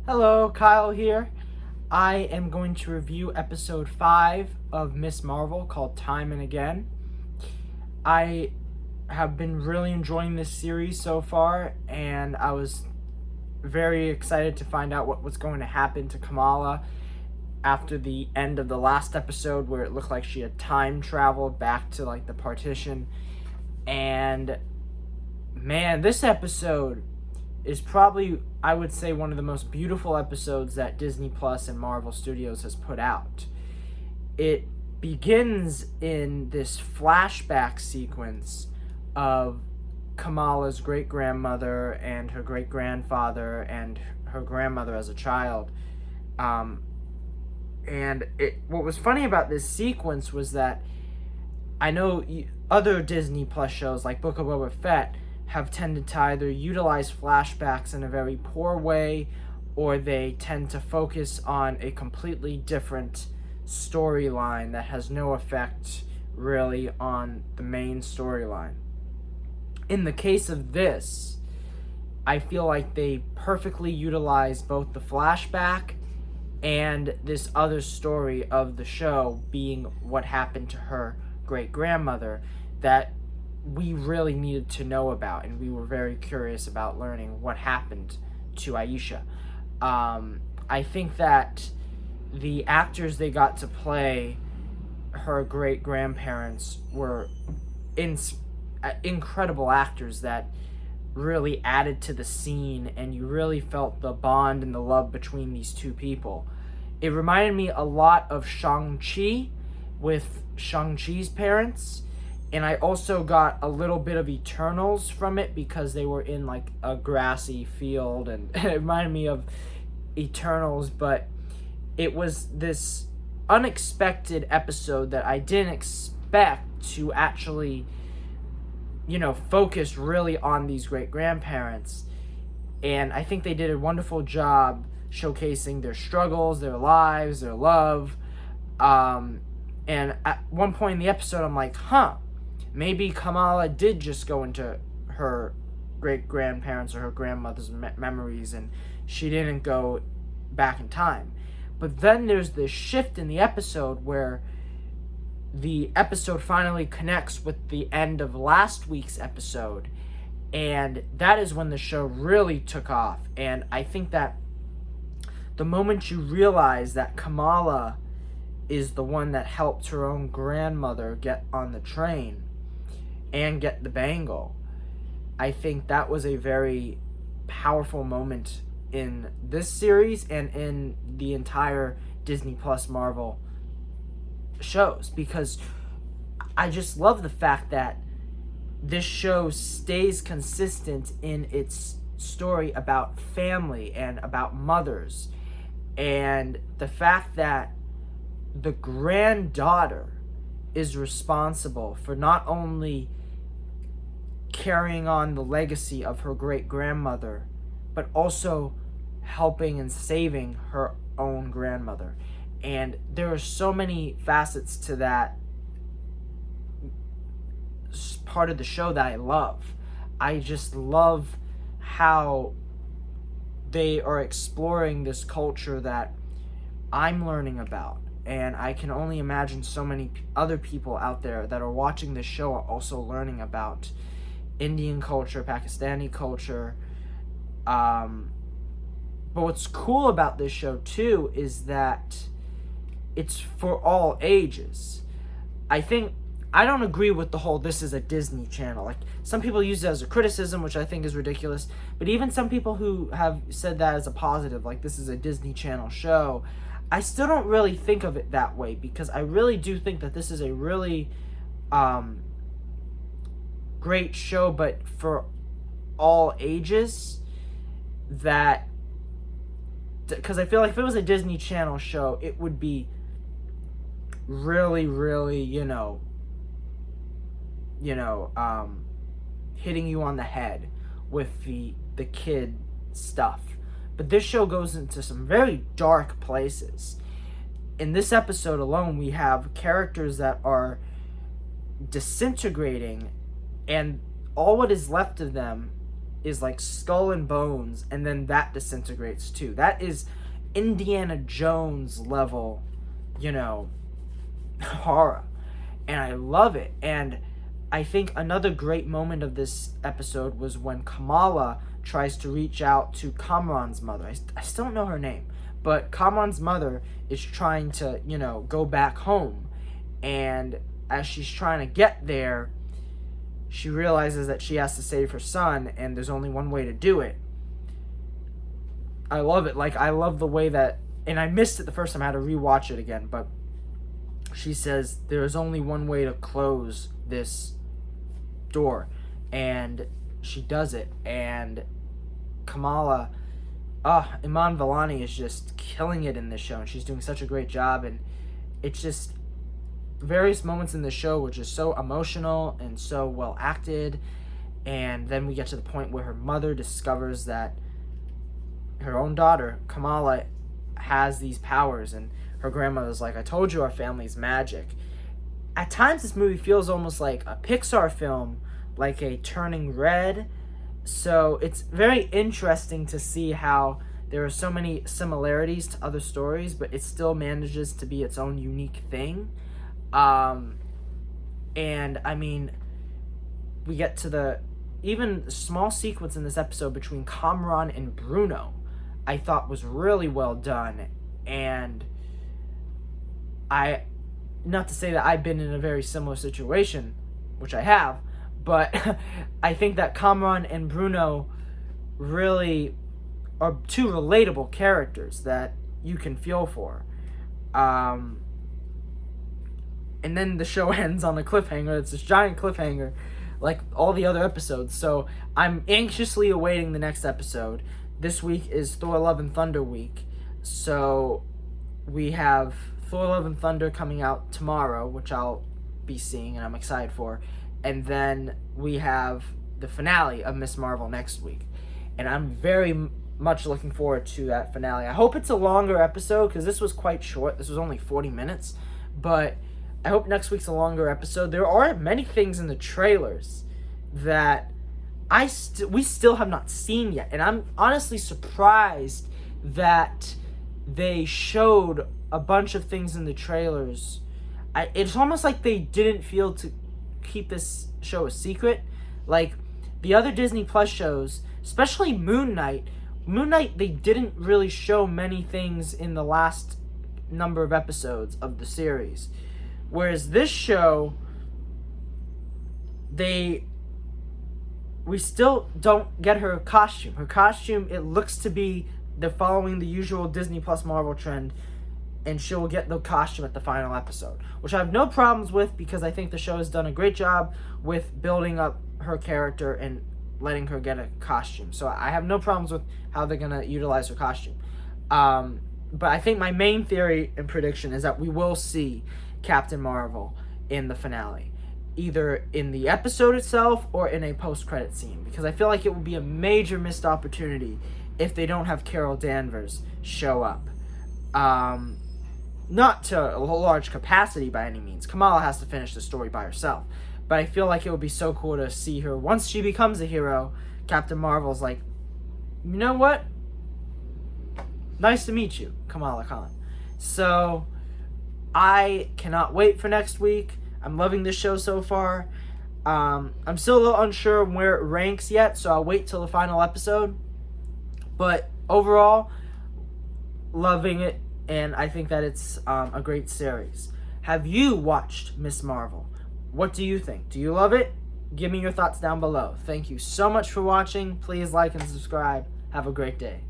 Hello, Kyle here. I am going to review episode 5 of Miss Marvel called Time and Again. I have been really enjoying this series so far, and I was very excited to find out what was going to happen to Kamala after the end of the last episode where it looked like she had time traveled back to the partition. And man, this episode is probably, I would say, one of the most beautiful episodes that Disney Plus and Marvel Studios has put out. It begins in this flashback sequence of Kamala's great-grandmother and her great-grandfather and her grandmother as a child. What was funny about this sequence was that I know other Disney Plus shows like Book of Boba Fett have tended to either utilize flashbacks in a very poor way, or they tend to focus on a completely different storyline that has no effect really on the main storyline. In the case of this, I feel like they perfectly utilize both the flashback and this other story of the show being what happened to her great-grandmother that we really needed to know about, and we were very curious about learning what happened to Aisha. I think that the actors they got to play her great-grandparents were incredible actors that really added to the scene, and you really felt the bond and the love between these two people. It reminded me a lot of Shang-Chi with Shang-Chi's parents. And I also got a little bit of Eternals from it because they were in a grassy field, and it reminded me of Eternals, but it was this unexpected episode that I didn't expect to actually, focus really on these great-grandparents. And I think they did a wonderful job showcasing their struggles, their lives, their love. And at one point in the episode, I'm like, maybe Kamala did just go into her great-grandparents or her grandmother's memories, and she didn't go back in time. But then there's this shift in the episode where the episode finally connects with the end of last week's episode, and that is when the show really took off. And I think that the moment you realize that Kamala is the one that helped her own grandmother get on the train and get the bangle, I think that was a very powerful moment in this series and in the entire Disney Plus Marvel shows, because I just love the fact that this show stays consistent in its story about family and about mothers, and the fact that the granddaughter is responsible for not only carrying on the legacy of her great-grandmother, but also helping and saving her own grandmother. And there are so many facets to that part of the show that I love. I just love how they are exploring this culture that I'm learning about. And I can only imagine so many other people out there that are watching this show are also learning about Indian culture, Pakistani culture. But what's cool about this show, too, is that it's for all ages. I don't agree with the whole this is a Disney Channel. Some people use it as a criticism, which I think is ridiculous. But even some people who have said that as a positive, this is a Disney Channel show, I still don't really think of it that way, because I really do think that this is a really great show, but for all ages. Because I feel like if it was a Disney Channel show, it would be really, really, hitting you on the head with the kid stuff. But this show goes into some very dark places. In this episode alone, we have characters that are disintegrating, and all what is left of them is like skull and bones, and then that disintegrates too. That is Indiana Jones level, horror. And I love it. And I think another great moment of this episode was when Kamala tries to reach out to Kamran's mother. I still don't know her name, but Kamran's mother is trying to, go back home. And as she's trying to get there, she realizes that she has to save her son, and there's only one way to do it. I love it. Like, I love the way that, and I missed it the first time, I had to rewatch it again, but she says there is only one way to close this door, and she does it. And Kamala, Iman Vellani is just killing it in this show, and she's doing such a great job. And it's just various moments in the show were just so emotional and so well acted. And then we get to the point where her mother discovers that her own daughter, Kamala, has these powers, and her grandmother's like, I told you our family's magic. At times this movie feels almost like a Pixar film, like a Turning Red. So it's very interesting to see how there are so many similarities to other stories, but it still manages to be its own unique thing. And I mean, we get to the even small sequence in this episode between Kamran and Bruno, I thought was really well done. And not to say that I've been in a very similar situation, which I have, but I think that Kamran and Bruno really are two relatable characters that you can feel for. And then the show ends on a cliffhanger. It's this giant cliffhanger, like all the other episodes. So I'm anxiously awaiting the next episode. This week is Thor: Love and Thunder week. So we have Thor: Love and Thunder coming out tomorrow, which I'll be seeing and I'm excited for. And then we have the finale of Ms. Marvel next week. And I'm very much looking forward to that finale. I hope it's a longer episode, because this was quite short. This was only 40 minutes. But I hope next week's a longer episode. There are many things in the trailers that we still have not seen yet. And I'm honestly surprised that they showed a bunch of things in the trailers. It's almost like they didn't feel to keep this show a secret. Like the other Disney Plus shows, especially Moon Knight, they didn't really show many things in the last number of episodes of the series. Whereas this show, we still don't get her costume. Her costume, it looks to be they're following the usual Disney Plus Marvel trend, and she'll get the costume at the final episode, which I have no problems with, because I think the show has done a great job with building up her character and letting her get a costume. So I have no problems with how they're going to utilize her costume. But I think my main theory and prediction is that we will see Captain Marvel in the finale, either in the episode itself or in a post-credit scene, because I feel like it would be a major missed opportunity if they don't have Carol Danvers show up. Not to a large capacity by any means. Kamala has to finish the story by herself. But I feel like it would be so cool to see her, once she becomes a hero, Captain Marvel's like, you know what? Nice to meet you, Kamala Khan. So I cannot wait for next week. I'm loving this show so far. I'm still a little unsure where it ranks yet, so I'll wait till the final episode. But overall, loving it, and I think that it's a great series. Have you watched Ms. Marvel? What do you think? Do you love it? Give me your thoughts down below. Thank you so much for watching. Please like and subscribe. Have a great day.